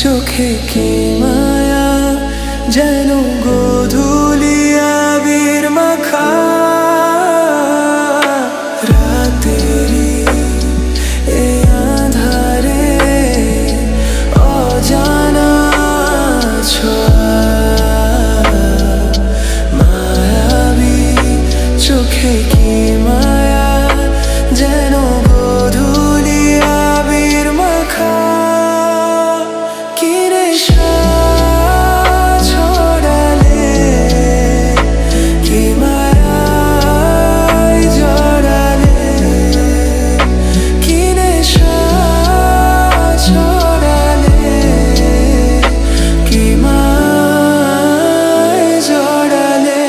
চোখে কি মায়া যেন গোধূলি আবির মাখা রাতেরি এই আঁধারে অজানা ছোঁয়া মায়াবী চোখে কি মায়া যেন গোধূলি আবির মাখা কি নেশা ছড়ালে কি মায়ায় জড়ালে কি নেশা ছড়ালে কি মায়ায় জড়ালে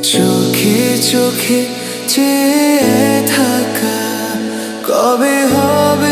চোখে চোখে চেয়ে থাকা কবে হবে